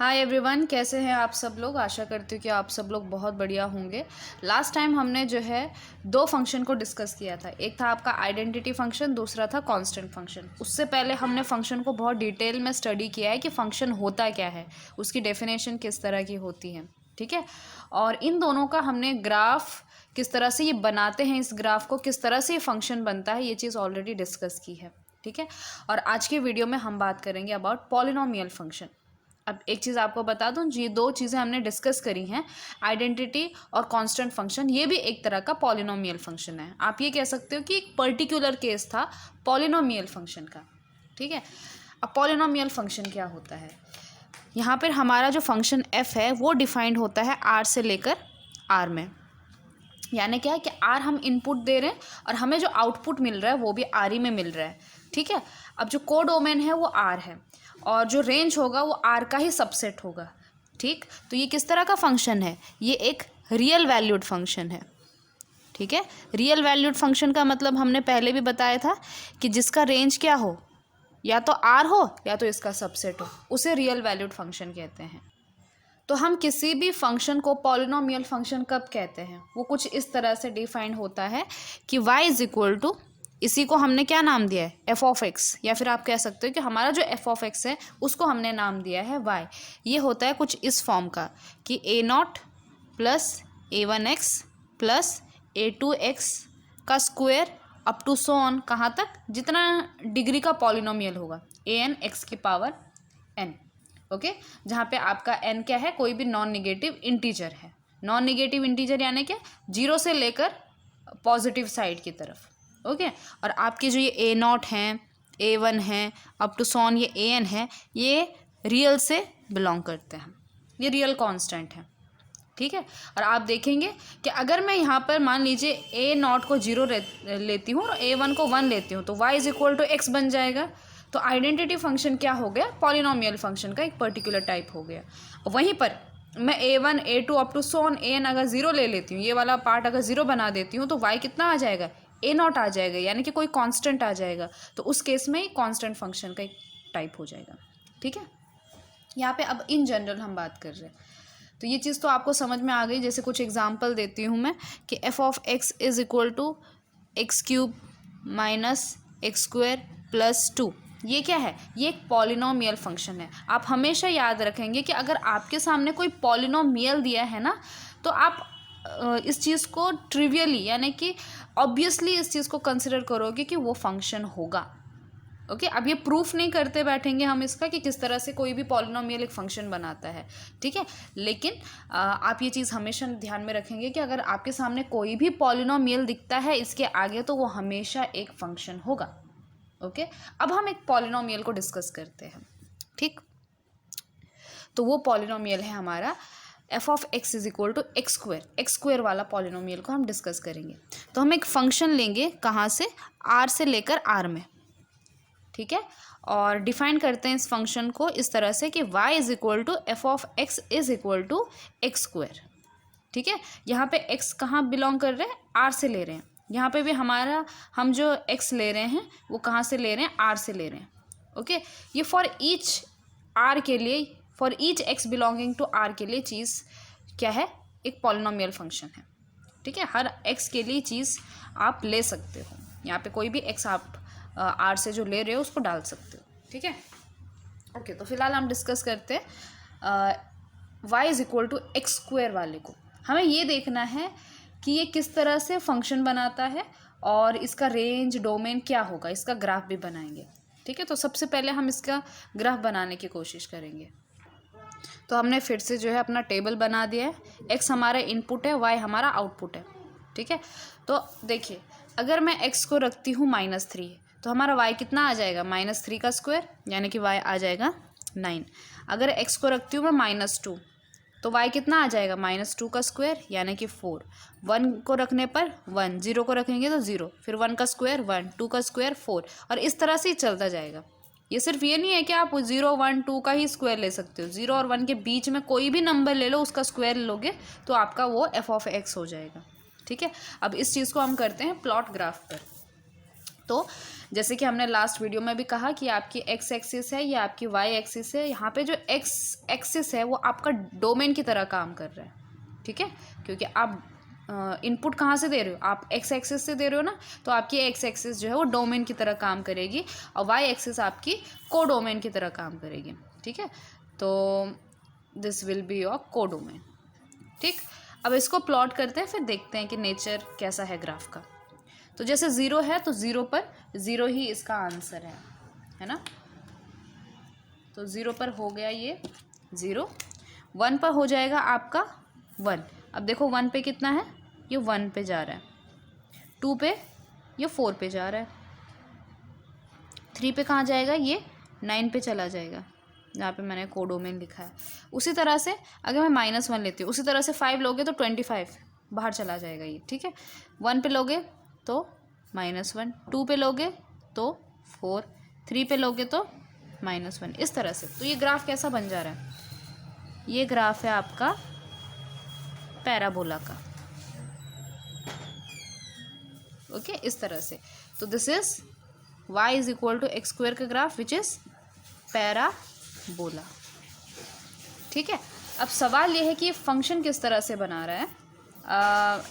Hi everyone, कैसे हैं आप सब लोग। आशा करती हूँ कि आप सब लोग बहुत बढ़िया होंगे। लास्ट टाइम हमने जो है दो फंक्शन को डिस्कस किया था। एक था आपका आइडेंटिटी फंक्शन, दूसरा था कांस्टेंट फंक्शन। उससे पहले हमने फंक्शन को बहुत डिटेल में स्टडी किया है कि फंक्शन होता क्या है, उसकी डेफिनेशन किस तरह की होती है, ठीक है। और इन दोनों का हमने ग्राफ किस तरह से ये बनाते हैं, इस ग्राफ को किस तरह से ये फंक्शन बनता है, ये चीज़ ऑलरेडी डिस्कस की है, ठीक है। और आज के वीडियो में हम बात करेंगे अबाउट पॉलिनोमियल फंक्शन। अब एक चीज़ आपको बता दूं, ये दो चीज़ें हमने डिस्कस करी हैं, आइडेंटिटी और कांस्टेंट फंक्शन। ये भी एक तरह का पॉलिनोमियल फंक्शन है। आप ये कह सकते हो कि एक पर्टिकुलर केस था पॉलिनोमियल फंक्शन का, ठीक है। अब पॉलिनोमियल फंक्शन क्या होता है, यहाँ पर हमारा जो फंक्शन f है वो डिफाइंड होता है r से लेकर r में। यानी क्या है कि r हम इनपुट दे रहे हैं और हमें जो आउटपुट मिल रहा है वो भी r ही में मिल रहा है, ठीक है। अब जो कोडोमेन है वो r है और जो रेंज होगा वो r का ही सबसेट होगा, ठीक। तो ये किस तरह का फंक्शन है, ये एक रियल वैल्यूड फंक्शन है, ठीक है। रियल वैल्यूड फंक्शन का मतलब हमने पहले भी बताया था कि जिसका रेंज क्या हो, या तो r हो या तो इसका सबसेट हो, उसे रियल वैल्यूड फंक्शन कहते हैं। तो हम किसी भी फंक्शन को पॉलिनोमियल फंक्शन कब कहते हैं, वो कुछ इस तरह से डिफाइंड होता है कि y इज इक्वल टू, इसी को हमने क्या नाम दिया है, एफ ऑफ एक्स, या फिर आप कह सकते हो कि हमारा जो एफ ऑफ एक्स है उसको हमने नाम दिया है y। ये होता है कुछ इस फॉर्म का कि ए not plus a1x plus a2x का square up to so on, कहाँ तक, जितना डिग्री का पॉलिनोमियल होगा, an x की पावर n, ओके। जहाँ पे आपका n क्या है, कोई भी नॉन निगेटिव इंटीजर है। नॉन निगेटिव इंटीजर यानी क्या, जीरो से लेकर पॉजिटिव साइड की तरफ, ओके। और आपके जो ये ए नॉट हैं, a1 हैं, अप टू सॉन ये an है, ये रियल से बिलोंग करते हैं, ये रियल कांस्टेंट है, ठीक है। और आप देखेंगे कि अगर मैं यहाँ पर मान लीजिए ए नॉट को 0 लेती हूँ और a1 को 1 लेती हूँ तो y is equal to x बन जाएगा। तो आइडेंटिटी फंक्शन क्या हो गया, पॉलिनोमियल फंक्शन का एक पर्टिकुलर टाइप हो गया। वहीं पर मैं a1 a2 up to so on an अगर 0 ले लेती हूँ, ये वाला पार्ट अगर 0 बना देती हूँ तो y कितना आ जाएगा, ए नॉट आ जाएगा, यानी कि कोई कांस्टेंट आ जाएगा। तो उस केस में कांस्टेंट फंक्शन का एक टाइप हो जाएगा, ठीक है। यहाँ पे अब इन जनरल हम बात कर रहे हैं, तो ये चीज़ तो आपको समझ में आ गई। जैसे कुछ एग्जांपल देती हूँ मैं कि f of x is equal to x cube minus x square plus 2। ये क्या है, ये एक पॉलिनोमियल फंक्शन है। आप हमेशा याद रखेंगे कि अगर आपके सामने कोई पॉलिनोमियल दिया है ना, तो आप इस चीज़ को ट्रिवियली यानी कि ऑब्वियसली इस चीज़ को कंसिडर करोगे कि वो फंक्शन होगा, ओके। अब ये प्रूफ नहीं करते बैठेंगे हम इसका कि किस तरह से कोई भी पॉलिनोमियल एक फंक्शन बनाता है, ठीक है। लेकिन आप ये चीज़ हमेशा ध्यान में रखेंगे कि अगर आपके सामने कोई भी पॉलिनोमियल दिखता है इसके आगे, तो वो हमेशा एक फंक्शन होगा, ओके। अब हम एक पॉलिनोमियल को डिस्कस करते हैं, ठीक। तो वो पॉलिनोमियल है हमारा f of x is equal to x square वाला पॉलिनोमियल को हम डिस्कस करेंगे। तो हम एक फंक्शन लेंगे, कहाँ से, आर से लेकर आर में, ठीक है। और डिफाइन करते हैं इस फंक्शन को इस तरह से कि y is equal to f of x is equal to x square, ठीक है। यहाँ पे x कहाँ बिलोंग कर रहे हैं, r से ले रहे हैं। यहाँ पे भी हमारा हम जो x ले रहे हैं वो कहाँ से ले रहे हैं, r से ले रहे हैं, ओके। ये फॉर ईच r के लिए, for each x belonging to r के लिए चीज़ क्या है, एक पॉलिनोमियल फंक्शन है, ठीक है। हर x के लिए चीज़ आप ले सकते हो, यहाँ पे कोई भी x आप आर से जो ले रहे हो उसको डाल सकते हो, ठीक है, ओके। तो फिलहाल हम डिस्कस करते हैं y is equal to x square वाले को। हमें ये देखना है कि ये किस तरह से फंक्शन बनाता है और इसका रेंज डोमेन क्या होगा, इसका ग्राफ भी बनाएंगे, ठीक है। तो सबसे पहले हम इसका ग्राफ बनाने की कोशिश करेंगे। तो हमने फिर से जो है अपना टेबल बना दिया है, x हमारा इनपुट है, y हमारा आउटपुट है, ठीक है। तो देखिए, अगर मैं x को रखती हूँ -3 तो हमारा y कितना आ जाएगा, -3 का स्क्वायर, यानी कि y आ जाएगा 9। अगर x को रखती हूँ मैं -2 तो y कितना आ जाएगा, -2 का स्क्वायर, यानी कि 4। 1 को रखने पर 1, 0 को रखेंगे तो 0, फिर 1 का स्क्वायर 1, 2 का स्क्वायर 4, और इस तरह से ही चलता जाएगा। ये सिर्फ ये नहीं है कि आप 0, 1, 2 का ही स्क्वायर ले सकते हो, 0 और 1 के बीच में कोई भी नंबर ले लो, उसका स्क्वायर लोगे तो आपका वो एफ ऑफ एक्स हो जाएगा, ठीक है। अब इस चीज़ को हम करते हैं प्लॉट ग्राफ पर। तो जैसे कि हमने लास्ट वीडियो में भी कहा कि आपकी एक्स एक्सिस है, ये आपकी वाई एक्सिस है। यहाँ पे जो एक्स एक्सिस है वो आपका डोमेन की तरह काम कर रहा है, ठीक है, क्योंकि आप इनपुट कहाँ से दे रहे हो, आप एक्स एक्सिस से दे रहे हो ना, तो आपकी एक्स एक्सिस जो है वो डोमेन की तरह काम करेगी और वाई एक्सिस आपकी कोडोमेन की तरह काम करेगी, ठीक है। तो this will be your codomain, ठीक। अब इसको प्लॉट करते हैं, फिर देखते हैं कि नेचर कैसा है ग्राफ का। तो जैसे 0 है तो 0 पर 0 ही इसका आंसर है ना। तो 0 पर हो गया ये 0, 1 पर हो जाएगा आपका 1। अब देखो 1 पे कितना है, ये 1 पे जा रहा है, 2 पे ये 4 पे जा रहा है, 3 पे कहाँ जाएगा, ये 9 पे चला जाएगा, जहाँ पे मैंने कोडोमेन लिखा है। उसी तरह से अगर मैं -1 लेती हूँ, उसी तरह से 5 लोगे तो 25 बाहर चला जाएगा ये, ठीक है। 1 पे लोगे तो -1, 2 पे लोगे तो 4, 3 पे लोगे तो -1, इस तरह से। तो ये ग्राफ कैसा बन जा रहा है, ये ग्राफ है आपका पैराबोला का, ओके, इस तरह से। तो this is y is equal to x square का ग्राफ विच इज पैराबोला, ठीक है। अब सवाल ये है कि ये फंक्शन किस तरह से बना रहा है।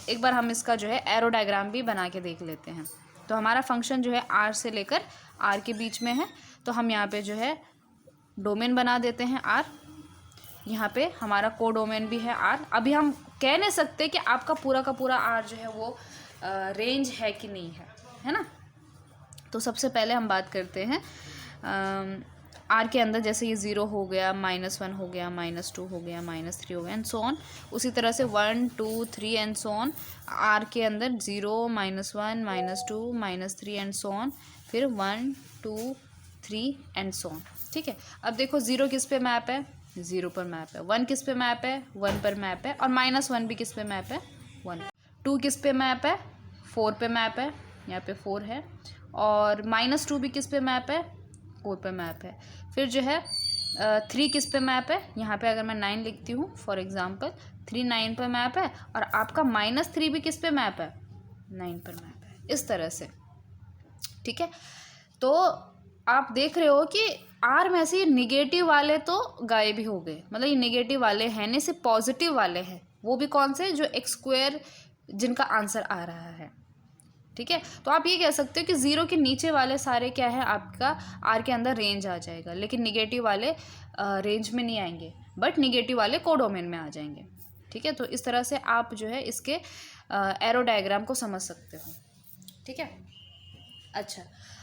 एक बार हम इसका जो है एरो डायग्राम भी बना के देख लेते हैं। तो हमारा फंक्शन जो है r से लेकर r के बीच में है, तो हम यहाँ पे जो है डोमेन बना देते हैं r, यहाँ पे हमारा कोडोमेन भी है r। अभी हम कह नहीं सकते कि आपका पूरा का पूरा r जो है वो रेंज है कि नहीं है ना। तो सबसे पहले हम बात करते हैं आर के अंदर, जैसे ये 0 हो गया, -1 हो गया, -2 हो गया, -3 हो गया एंड सो ऑन। उसी तरह से 1 2 3 एंड सो ऑन। आर के अंदर 0 -1 -2 -3 एंड सो ऑन, फिर 1 2 3 एंड सो ऑन, ठीक है। अब देखो 0 किस पे मैप है, 0 पर मैप है। 1 किस पे मैप है, 1 पर मैप है। और -1 भी किस पे मैप है, 1। 2 किस पे मैप है, 4 पे मैप है, यहाँ पे 4 है। और -2 भी किस पे मैप है, 4 पे मैप है। फिर जो है 3 किस पे मैप है, यहाँ पे अगर मैं 9 लिखती हूँ फॉर एग्जांपल, 3 9 पे मैप है। और आपका -3 भी किस पे मैप है, 9 पर मैप है, इस तरह से, ठीक है। तो आप देख रहे हो कि आर में से निगेटिव वाले तो गायब ही हो गए, मतलब ये निगेटिव वाले हैं नहीं, सिर्फ पॉजिटिव वाले हैं। वो भी कौन से, जो एक्स स्क्वायर जिनका आंसर आ रहा है, ठीक है। तो आप ये कह सकते हो कि 0 के नीचे वाले सारे क्या है, आपका आर के अंदर रेंज आ जाएगा, लेकिन निगेटिव वाले रेंज में नहीं आएंगे, बट निगेटिव वाले कोडोमेन में आ जाएंगे, ठीक है। तो इस तरह से आप जो है इसके एरो डायग्राम को समझ सकते हो, ठीक है। अच्छा,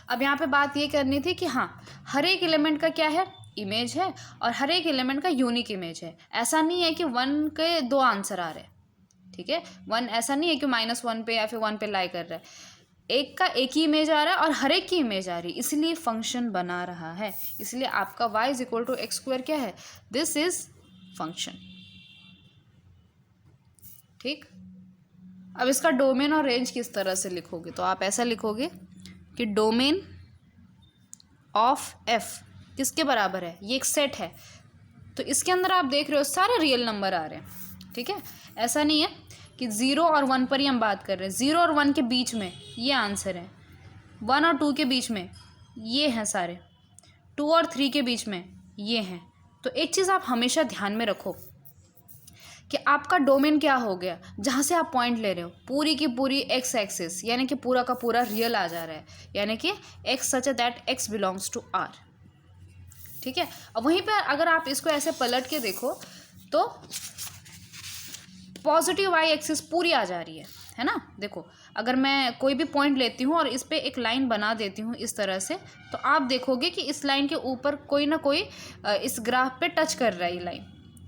अब यहाँ पे बात ये करनी थी कि हाँ, हर एक एलिमेंट का क्या है, इमेज है, और हर एक एलिमेंट का यूनिक इमेज है। ऐसा नहीं है कि 1 के 2 आंसर आ रहे हैं, ठीक है। 1 ऐसा नहीं है कि -1 पे या फिर 1 पे लाई कर रहा है, एक का एक ही इमेज आ रहा है और हर एक की इमेज आ रही है, इसलिए फंक्शन बना रहा है। इसलिए आपका y is equal to x square क्या है, दिस इज फंक्शन, ठीक। अब इसका डोमेन और रेंज किस तरह से लिखोगे, तो आप ऐसा लिखोगे कि डोमेन ऑफ f किसके बराबर है, ये एक सेट है, तो इसके अंदर आप देख रहे हो सारे रियल नंबर आ रहे हैं, ठीक है। ऐसा नहीं है कि 0 और 1 पर ही हम बात कर रहे हैं, 0 और 1 के बीच में ये आंसर है, 1 और 2 के बीच में ये हैं सारे, 2 और 3 के बीच में ये हैं। तो एक चीज़ आप हमेशा ध्यान में रखो कि आपका डोमेन क्या हो गया, जहाँ से आप पॉइंट ले रहे हो, पूरी की पूरी एक्स एक्सिस, यानी कि पूरा का पूरा रियल आ जा रहा है, यानी कि x such that x belongs to R, ठीक है। अब वहीं पर अगर आप इसको ऐसे पलट के देखो तो पॉजिटिव वाई एक्सिस पूरी आ जा रही है ना। देखो अगर मैं कोई भी पॉइंट लेती हूँ और इस पर एक लाइन बना देती हूँ इस तरह से, तो आप देखोगे कि इस लाइन के ऊपर कोई ना कोई इस ग्राफ पे टच कर रहा है ये लाइन,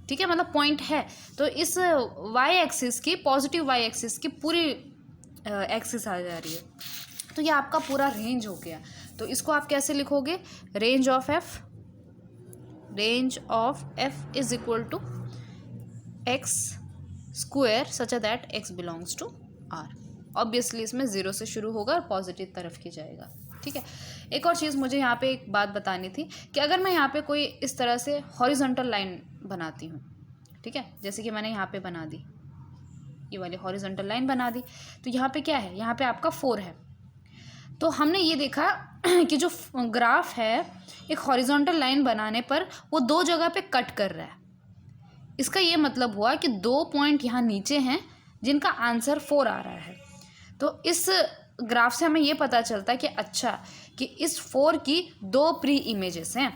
ठीक है, मतलब पॉइंट है। तो इस वाई एक्सिस की, पॉजिटिव वाई एक्सिस की पूरी एक्सिस आ जा रही है, तो ये आपका पूरा रेंज हो गया। तो इसको आप कैसे लिखोगे, range of f is equal to x square such that x belongs to R. Obviously इसमें 0 से शुरू होगा और पॉजिटिव तरफ की जाएगा, ठीक है। एक और चीज़ मुझे यहाँ पे एक बात बतानी थी कि अगर मैं यहाँ पे कोई इस तरह से हॉरिजॉन्टल लाइन बनाती हूँ, ठीक है, जैसे कि मैंने यहाँ पे बना दी, ये वाली हॉरिजॉन्टल लाइन बना दी, तो यहाँ पे क्या है, यहाँ पे आपका 4 है। तो हमने ये देखा कि जो ग्राफ है एक हॉरिजॉन्टल लाइन बनाने पर वो दो जगह पे कट कर रहा है। इसका ये मतलब हुआ कि 2 पॉइंट यहाँ नीचे हैं जिनका आंसर 4 आ रहा है। तो इस ग्राफ से हमें ये पता चलता है कि अच्छा कि इस 4 की 2 प्री इमेजेस हैं।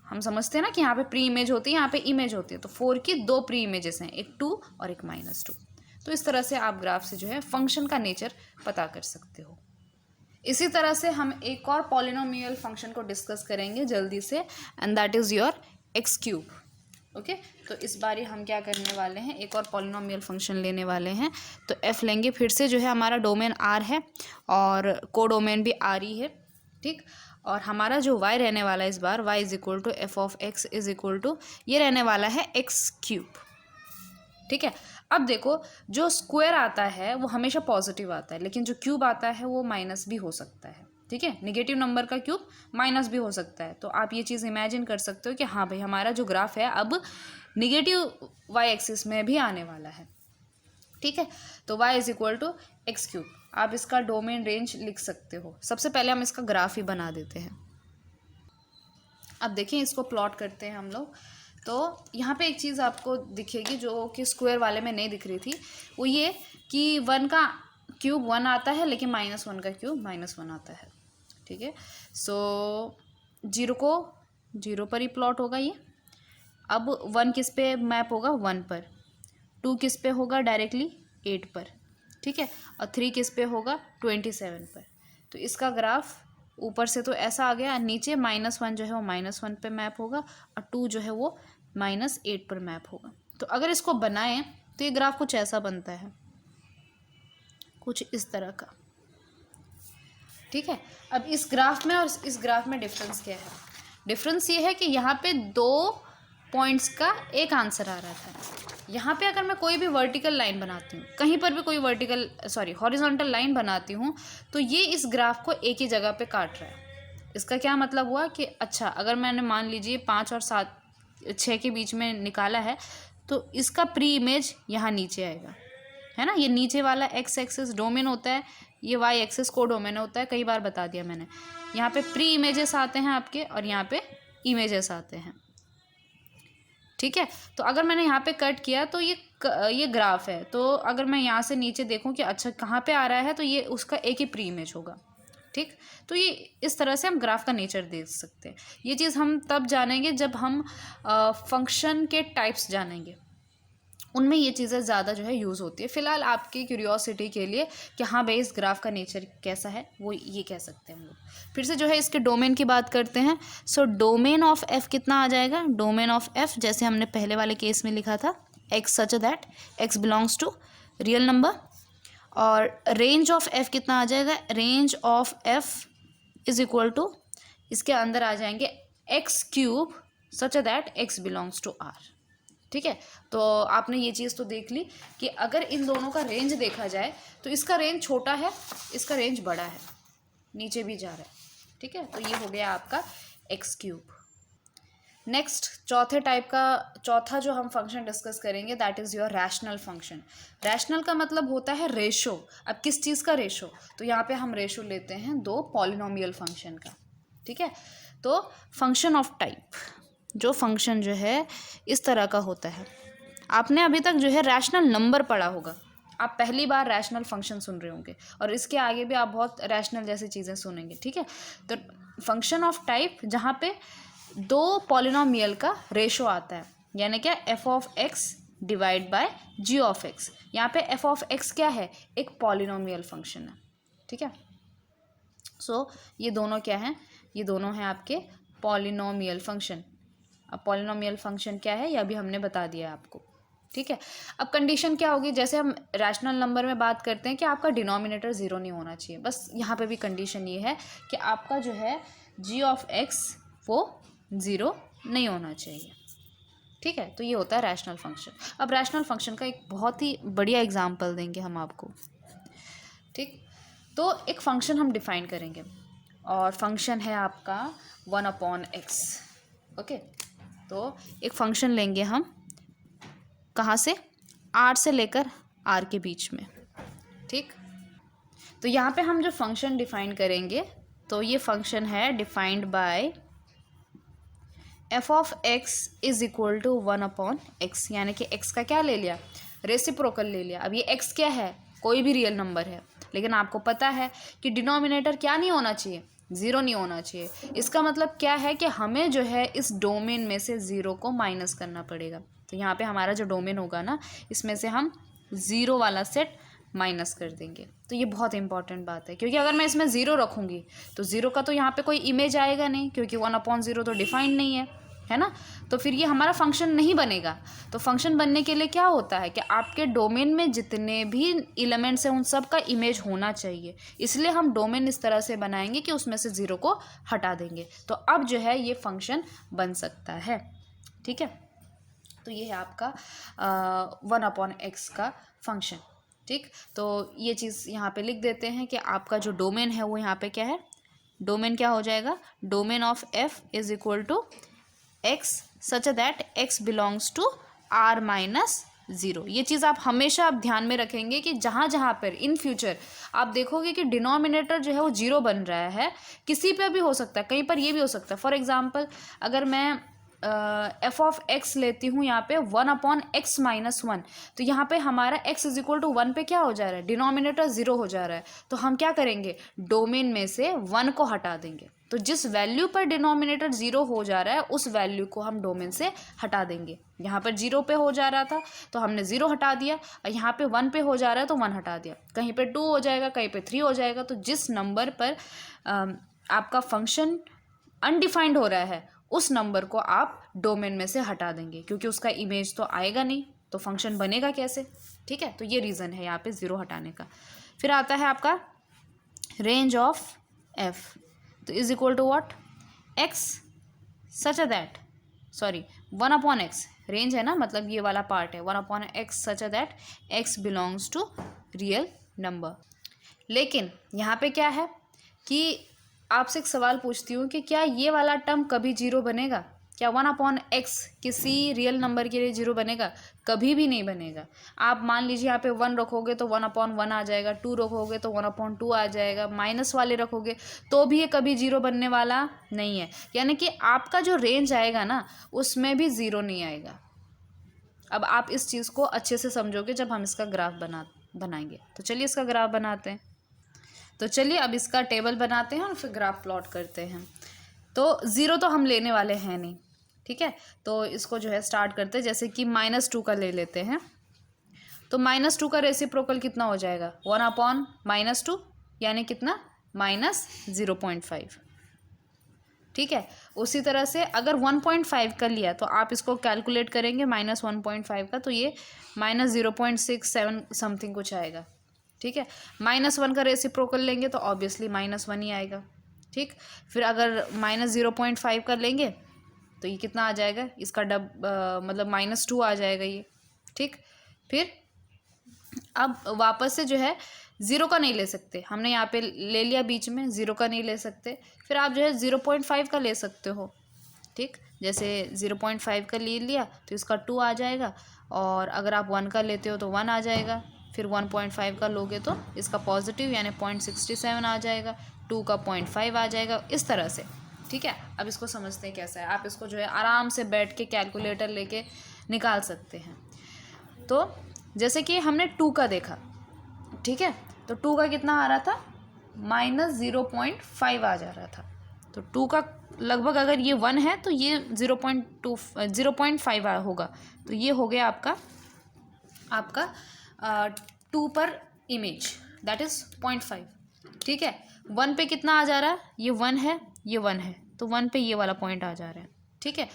हम समझते हैं ना कि यहाँ पे प्री इमेज होती है, यहाँ पे इमेज होती है, तो 4 की 2 प्री इमेजेस हैं, एक 2 और एक -2। तो इस तरह से आप ग्राफ से जो है फंक्शन का नेचर पता कर सकते हो। इसी तरह से हम एक और पॉलिनोमियल फंक्शन को डिस्कस करेंगे जल्दी से, and that is your x cube. Okay, तो इस बार हम क्या करने वाले हैं, एक और पॉलिनोमियल फंक्शन लेने वाले हैं। तो एफ लेंगे, फिर से जो है हमारा डोमेन आर है और कोडोमेन भी आर ही है, ठीक। और हमारा जो y रहने वाला है इस बार, y is equal to f of x is equal to, ये रहने वाला है एक्स क्यूब, ठीक है। अब देखो, जो स्क्वायर आता है वो हमेशा पॉजिटिव आता है, लेकिन जो क्यूब आता है वो माइनस भी हो सकता है, ठीक है। नेगेटिव नंबर का क्यूब माइनस भी हो सकता है। तो आप ये चीज़ इमेजिन कर सकते हो कि हाँ भाई, हमारा जो ग्राफ है अब नेगेटिव वाई एक्सिस में भी आने वाला है, ठीक है। तो y is equal to x cube. आप इसका डोमेन रेंज लिख सकते हो। सबसे पहले हम इसका ग्राफ ही बना देते हैं। अब देखिए, इसको प्लॉट करते हैं हम लोग। तो यहाँ पे एक चीज़ आपको दिखेगी जो कि स्क्वायर वाले में नहीं दिख रही थी, वो ये कि 1 का क्यूब 1 आता है, लेकिन -1 का क्यूब -1 आता है, ठीक है। सो 0 को 0 पर ही प्लॉट होगा ये। अब 1 किस पे मैप होगा, 1 पर। 2 किस पे होगा, डायरेक्टली 8 पर, ठीक है। और 3 किस पे होगा, 27 पर। तो इसका ग्राफ ऊपर से तो ऐसा आ गया, नीचे -1 जो है वो -1 पे मैप होगा और 2 जो है वो -8 पर मैप होगा। तो अगर इसको बनाएं तो ये ग्राफ कुछ ऐसा बनता है, कुछ इस तरह का, ठीक है। अब इस ग्राफ में और इस ग्राफ में डिफरेंस क्या है? डिफरेंस ये है कि यहाँ पे 2 पॉइंट्स का एक आंसर आ रहा था। यहाँ पे अगर मैं कोई भी वर्टिकल लाइन बनाती हूँ, कहीं पर भी कोई हॉरिजॉन्टल लाइन बनाती हूँ, तो ये इस ग्राफ को एक ही जगह पे काट रहा है। इसका क्या मतलब हुआ कि अच्छा, अगर मैंने मान लीजिए 5 और 6 के बीच में निकाला है, तो इसका प्री इमेज यहाँ नीचे आएगा, है ना। ये नीचे वाला एक्स एक्सिस डोमेन होता है, ये वाई एक्सिस को डोमेन होता है, कई बार बता दिया मैंने। यहाँ पे प्री इमेजेस आते हैं आपके और यहाँ पे इमेजेस आते हैं, ठीक है। तो अगर मैंने यहाँ पे कट किया तो ये ग्राफ है। तो अगर मैं यहाँ से नीचे देखूँ कि अच्छा कहाँ पे आ रहा है, तो ये उसका एक ही प्री इमेज होगा, ठीक। तो ये इस तरह से हम ग्राफ का नेचर देख सकते हैं। ये चीज़ हम तब जानेंगे जब हम फंक्शन के टाइप्स जानेंगे, उनमें ये चीज़ें ज़्यादा जो है यूज़ होती है। फ़िलहाल आपकी क्यूरियोसिटी के लिए कि हाँ भाई, इस ग्राफ का नेचर कैसा है, वो ये कह सकते हैं हम लोग। फिर से जो है इसके डोमेन की बात करते हैं। सो डोमेन ऑफ एफ कितना आ जाएगा, डोमेन ऑफ एफ जैसे हमने पहले वाले केस में लिखा था, x such that x belongs to real number. और रेंज ऑफ एफ कितना आ जाएगा, range of f is equal to, इसके अंदर आ जाएंगे x cube such that x belongs to R, ठीक है। तो आपने ये चीज़ तो देख ली कि अगर इन दोनों का रेंज देखा जाए तो इसका रेंज छोटा है, इसका रेंज बड़ा है, नीचे भी जा रहा है, ठीक है। तो ये हो गया आपका एक्स क्यूब। नेक्स्ट चौथा जो हम फंक्शन डिस्कस करेंगे, that is your rational function. Rational का मतलब होता है रेशो। अब किस चीज़ का रेशो, तो यहाँ पे हम रेशो लेते हैं 2 पॉलिनोमियल फंक्शन का, ठीक है। तो फंक्शन ऑफ टाइप, जो फंक्शन जो है इस तरह का होता है। आपने अभी तक जो है रैशनल नंबर पढ़ा होगा, आप पहली बार रैशनल फंक्शन सुन रहे होंगे, और इसके आगे भी आप बहुत रैशनल जैसी चीज़ें सुनेंगे, ठीक है। तो फंक्शन ऑफ टाइप जहाँ पे 2 पॉलिनोमियल का रेशो आता है, यानी क्या, f of x divide by g of x. यहाँ पे एफ ऑफ एक्स क्या है, एक पॉलिनोमियल फंक्शन है, ठीक है। सो ये दोनों क्या हैं, ये दोनों हैं आपके पॉलिनोमियल फंक्शन। अब पॉलिनोमियल फंक्शन क्या है, यह भी हमने बता दिया आपको, ठीक है। अब कंडीशन क्या होगी, जैसे हम रैशनल नंबर में बात करते हैं कि आपका डिनोमिनेटर 0 नहीं होना चाहिए, बस यहाँ पे भी कंडीशन ये है कि आपका जो है जी ऑफ एक्स वो 0 नहीं होना चाहिए, ठीक है। तो ये होता है रैशनल फंक्शन। अब रैशनल फंक्शन का एक बहुत ही बढ़िया एग्जाम्पल देंगे हम आपको, ठीक। तो एक फंक्शन हम डिफाइन करेंगे और फंक्शन है आपका 1/x, ओके। तो एक फंक्शन लेंगे हम, कहाँ से, r से लेकर r के बीच में, ठीक। तो यहाँ पे हम जो फंक्शन डिफाइन करेंगे तो ये फंक्शन है defined by f of x is equal to 1/x, यानी कि x का क्या ले लिया, रेसिप्रोकल ले लिया। अब ये x क्या है, कोई भी रियल नंबर है, लेकिन आपको पता है कि डिनोमिनेटर क्या नहीं होना चाहिए, ज़ीरो नहीं होना चाहिए। इसका मतलब क्या है कि हमें जो है इस डोमेन में से ज़ीरो को माइनस करना पड़ेगा। तो यहाँ पे हमारा जो डोमेन होगा ना, इसमें से हम ज़ीरो वाला सेट माइनस कर देंगे। तो ये बहुत इंपॉर्टेंट बात है, क्योंकि अगर मैं इसमें ज़ीरो रखूँगी तो ज़ीरो का तो यहाँ पे कोई इमेज आएगा नहीं, क्योंकि 1/0 तो डिफाइंड नहीं है ना। तो फिर ये हमारा फंक्शन नहीं बनेगा। तो फंक्शन बनने के लिए क्या होता है कि आपके डोमेन में जितने भी एलिमेंट्स हैं उन सब का इमेज होना चाहिए। इसलिए हम डोमेन इस तरह से बनाएंगे कि उसमें से ज़ीरो को हटा देंगे। तो अब जो है ये फंक्शन बन सकता है, ठीक है। तो ये है आपका 1/x का फंक्शन, ठीक। तो ये चीज़ यहाँ पे लिख देते हैं कि आपका जो डोमेन है वो यहाँ पे क्या है, डोमेन क्या हो जाएगा, domain of f is equal to x such that x belongs to r-0। ये चीज़ आप हमेशा आप ध्यान में रखेंगे कि जहाँ जहाँ पर इन फ्यूचर आप देखोगे कि डिनोमिनेटर जो है वो जीरो बन रहा है, किसी पे भी हो सकता है, कहीं पर ये भी हो सकता है। फॉर एग्जांपल अगर मैं एफ ऑफ एक्स लेती हूँ यहाँ पे 1/x-1, तो यहाँ पे हमारा x इज इक्वल टू 1 पे क्या हो जा रहा है, डिनोमिनेटर ज़ीरो हो जा रहा है। तो हम क्या करेंगे, डोमेन में से 1 को हटा देंगे। तो जिस वैल्यू पर डिनोमिनेटर ज़ीरो हो जा रहा है उस वैल्यू को हम डोमेन से हटा देंगे। यहाँ पर 0 पे हो जा रहा था तो हमने 0 हटा दिया, और यहाँ पे 1 पे हो जा रहा है तो 1 हटा दिया। कहीं पे 2 हो जाएगा, कहीं पे 3 हो जाएगा। तो जिस नंबर पर आपका फंक्शन अनडिफाइंड हो रहा है उस नंबर को आप डोमेन में से हटा देंगे, क्योंकि उसका इमेज तो आएगा नहीं, तो फंक्शन बनेगा कैसे, ठीक है। तो ये रीज़न है यहाँ पे ज़ीरो हटाने का। फिर आता है आपका रेंज ऑफ f, तो is equal to what, x such that 1/x, range है ना, मतलब ये वाला पार्ट है 1/x such that x belongs to real number. लेकिन यहाँ पे क्या है कि आपसे एक सवाल पूछती हूँ कि क्या ये वाला टर्म कभी जीरो बनेगा, क्या 1/x किसी रियल नंबर के लिए जीरो बनेगा, कभी भी नहीं बनेगा। आप मान लीजिए यहाँ पे 1 रखोगे तो 1/1 आ जाएगा, 2 रखोगे तो 1/2 आ जाएगा, माइनस वाले रखोगे तो भी ये कभी जीरो बनने वाला नहीं है। यानी कि आपका जो रेंज आएगा ना उसमें भी ज़ीरो नहीं आएगा। अब आप इस चीज़ को अच्छे से समझोगे जब हम इसका ग्राफ बनाएंगे। तो चलिए इसका ग्राफ बनाते हैं। तो चलिए अब इसका टेबल बनाते हैं और फिर ग्राफ प्लॉट करते हैं। तो ज़ीरो तो हम लेने वाले हैं नहीं, ठीक है। तो इसको जो है स्टार्ट करते हैं, जैसे कि -2 का ले लेते हैं। तो -2 का रेसिप्रोकल कितना हो जाएगा, 1/-2 यानी कितना, -0.5, ठीक है। उसी तरह से अगर 1.5 का लिया तो आप इसको कैलकुलेट करेंगे -1.5 का, तो ये -0.67 समथिंग कुछ आएगा, ठीक है। -1 का रेसिप्रोकल लेंगे तो ऑब्वियसली -1 ही आएगा, ठीक। फिर अगर -0.5 का लेंगे तो ये कितना आ जाएगा, इसका मतलब -2 आ जाएगा ये, ठीक। फिर अब वापस से जो है ज़ीरो का नहीं ले सकते, हमने यहाँ पे ले लिया बीच में, ज़ीरो का नहीं ले सकते। फिर आप जो है 0.5 का ले सकते हो, ठीक। जैसे 0.5 का ले लिया तो इसका 2 आ जाएगा, और अगर आप 1 का लेते हो तो 1 आ जाएगा। फिर 1.5 का लोगे तो इसका पॉजिटिव यानी 0.67 आ जाएगा, 2 का 0.5 आ जाएगा, इस तरह से, ठीक है। अब इसको समझते हैं कैसा है। आप इसको जो है आराम से बैठ के कैलकुलेटर लेके निकाल सकते हैं। तो जैसे कि हमने 2 का देखा, ठीक है। तो 2 का कितना आ रहा था, -0.5 आ जा रहा था। तो 2 का लगभग अगर ये 1 है तो ये 0.5 होगा। तो ये हो गया आपका 2 पर इमेज, दैट इज़ 0.5, ठीक है। 1 पे कितना आ जा रहा है, ये 1 है, ये 1 है, तो 1 पे ये वाला पॉइंट आ जा रहा है, ठीक है।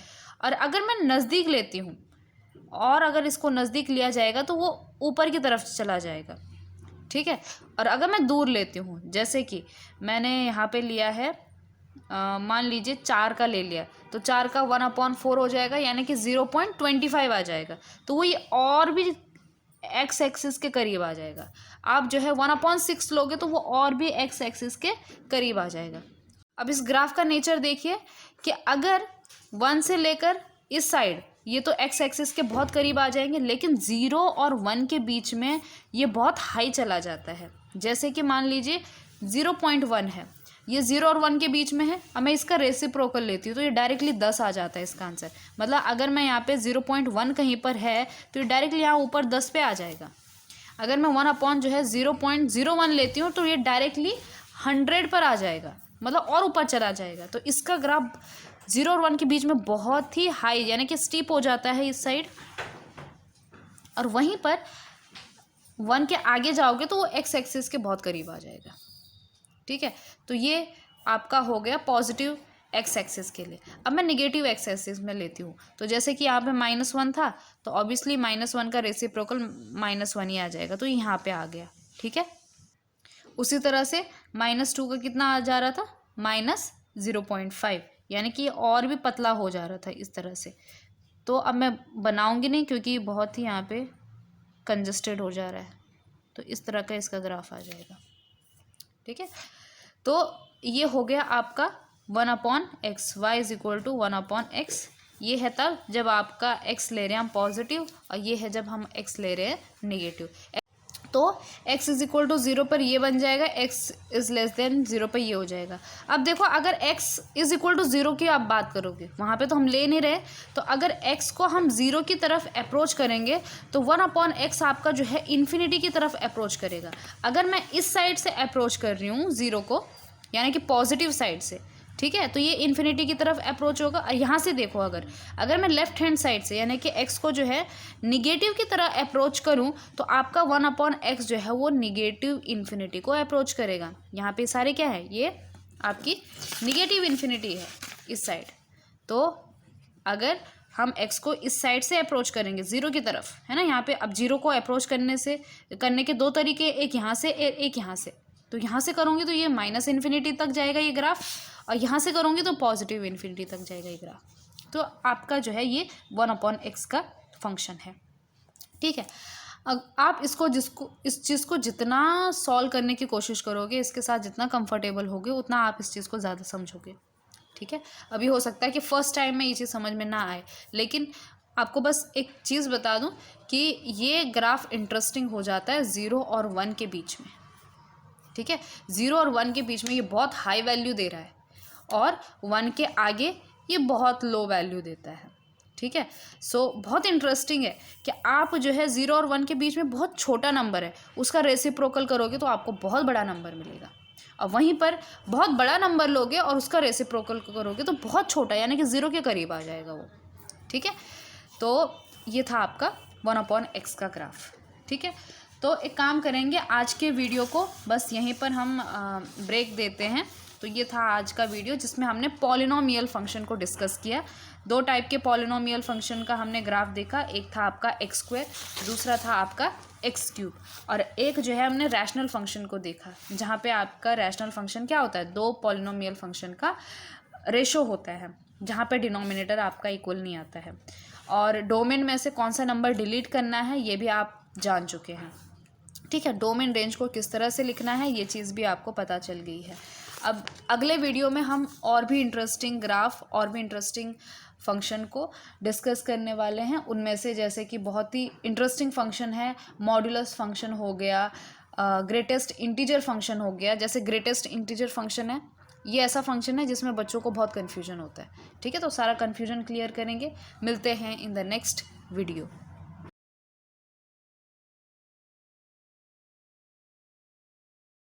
और अगर मैं नज़दीक लेती हूँ और अगर इसको नज़दीक लिया जाएगा तो वो ऊपर की तरफ चला जाएगा, ठीक है। और अगर मैं दूर लेती हूँ, जैसे कि मैंने यहाँ पे लिया है, मान लीजिए 4 का ले लिया, तो 4 का 1/4 हो जाएगा, यानी कि 0.25 आ जाएगा। तो वो ये और भी एक्स एक्सिस के करीब आ जाएगा। आप जो है 1/6 लोगे तो वो और भी एक्स एक्सिस के करीब आ जाएगा। अब इस ग्राफ का नेचर देखिए कि अगर 1 से लेकर इस साइड ये तो एक्स एक्सिस के बहुत करीब आ जाएंगे, लेकिन 0 और 1 के बीच में ये बहुत हाई चला जाता है। जैसे कि मान लीजिए 0.1 है, ये 0 और 1 के बीच में है। अब मैं इसका रेसिप्रोकल लेती हूँ तो ये डायरेक्टली 10 आ जाता है इसका आंसर। मतलब अगर मैं यहाँ पे 0.1 कहीं पर है तो ये डायरेक्टली यहाँ ऊपर 10 पे आ जाएगा। अगर मैं 1 अपॉन जो है 0.01 लेती हूँ तो ये डायरेक्टली 100 पर आ जाएगा, मतलब और ऊपर चला जाएगा। तो इसका ग्राफ 0 और 1 के बीच में बहुत ही हाई यानी कि स्टीप हो जाता है इस साइड, और वहीं पर 1 के आगे जाओगे तो वो एक्स एक्सिस के बहुत करीब आ जाएगा। ठीक है, तो ये आपका हो गया पॉजिटिव एक्स एक्सिस के लिए। अब मैं निगेटिव एक्स एक्सिस में लेती हूँ, तो जैसे कि यहाँ पे -1 था तो ऑब्वियसली -1 का रेसिप्रोकल -1 ही आ जाएगा, तो यहाँ पे आ गया। ठीक है, उसी तरह से -2 का कितना आ जा रहा था, -0.5, यानी कि और भी पतला हो जा रहा था इस तरह से। तो अब मैं बनाऊंगी नहीं क्योंकि बहुत ही यहाँ पे कंजस्टेड हो जा रहा है, तो इस तरह का इसका ग्राफ आ जाएगा। ठीक है, तो ये हो गया आपका 1/x, y is equal to 1/x। ये है तब जब आपका x ले रहे हैं हम पॉजिटिव, और ये है जब हम x ले रहे हैं नेगेटिव। तो x इज इक्वल टू 0 पर ये बन जाएगा, x इज लेस देन 0 पर ये हो जाएगा। अब देखो अगर x इज इक्वल टू 0 की आप बात करोगे, वहाँ पे तो हम ले नहीं रहे, तो अगर x को हम 0 की तरफ अप्रोच करेंगे तो 1/x आपका जो है इन्फिनिटी की तरफ अप्रोच करेगा। अगर मैं इस साइड से अप्रोच कर रही हूँ 0 को, यानी कि पॉजिटिव साइड से, ठीक है, तो ये इन्फिनिटी की तरफ अप्रोच होगा। और यहाँ से देखो अगर मैं लेफ्ट हैंड साइड से यानी कि x को जो है निगेटिव की तरह अप्रोच करूँ तो आपका 1/x जो है वो निगेटिव इन्फिनिटी को अप्रोच करेगा। यहाँ पे सारे क्या है, ये आपकी निगेटिव इन्फिनिटी है इस साइड। तो अगर हम x को इस साइड से अप्रोच करेंगे 0 की तरफ, है ना, यहाँ पे अब 0 को अप्रोच करने के दो तरीके, एक यहाँ से एक यहाँ से। तो यहाँ से करूँगी तो ये -इन्फिनिटी तक जाएगा ये ग्राफ, और यहाँ से करूँगी तो पॉजिटिव इन्फिनिटी तक जाएगा ये ग्राफ। तो आपका जो है ये 1/x का फंक्शन है। ठीक है, आप इस चीज़ को जितना सॉल्व करने की कोशिश करोगे, इसके साथ जितना कंफर्टेबल होगे, उतना आप इस चीज़ को ज़्यादा समझोगे। ठीक है, अभी हो सकता है कि फर्स्ट टाइम में ये चीज़ समझ में ना आए, लेकिन आपको बस एक चीज़ बता दूं कि ये ग्राफ इंटरेस्टिंग हो जाता है 0 और 1 के बीच में। ठीक है, 0 और 1 के बीच में ये बहुत हाई वैल्यू दे रहा है, और 1 के आगे ये बहुत लो वैल्यू देता है। ठीक है, सो बहुत इंटरेस्टिंग है कि आप जो है 0 और 1 के बीच में बहुत छोटा नंबर है, उसका रेसिप्रोकल करोगे तो आपको बहुत बड़ा नंबर मिलेगा, और वहीं पर बहुत बड़ा नंबर लोगे और उसका रेसिप्रोकल करोगे तो बहुत छोटा, यानी कि 0 के करीब आ जाएगा वो। ठीक है, तो ये था आपका 1/x का ग्राफ। ठीक है, तो एक काम करेंगे, आज के वीडियो को बस यहीं पर हम ब्रेक देते हैं। तो ये था आज का वीडियो जिसमें हमने पॉलिनोमियल फंक्शन को डिस्कस किया। 2 टाइप के पॉलिनोमियल फंक्शन का हमने ग्राफ देखा, एक था आपका x², दूसरा था आपका x³, और एक जो है हमने रैशनल फंक्शन को देखा, जहाँ पे आपका रैशनल फंक्शन क्या होता है, 2 पॉलिनोमियल फंक्शन का रेशो होता है, जहाँ पे डिनोमिनेटर आपका इक्वल नहीं आता है, और डोमेन में से कौन सा नंबर डिलीट करना है ये भी आप जान चुके हैं। ठीक है, डोमेन रेंज को किस तरह से लिखना है ये चीज़ भी आपको पता चल गई है। अब अगले वीडियो में हम और भी इंटरेस्टिंग ग्राफ और भी इंटरेस्टिंग फंक्शन को डिस्कस करने वाले हैं। उनमें से जैसे कि बहुत ही इंटरेस्टिंग फंक्शन है मॉड्यूलस फंक्शन हो गया, ग्रेटेस्ट इंटीजर फंक्शन हो गया। जैसे ग्रेटेस्ट इंटीजर फंक्शन है, ये ऐसा फंक्शन है जिसमें बच्चों को बहुत कन्फ्यूजन होता है। ठीक है, तो सारा कन्फ्यूजन क्लियर करेंगे। मिलते हैं इन द नेक्स्ट वीडियो।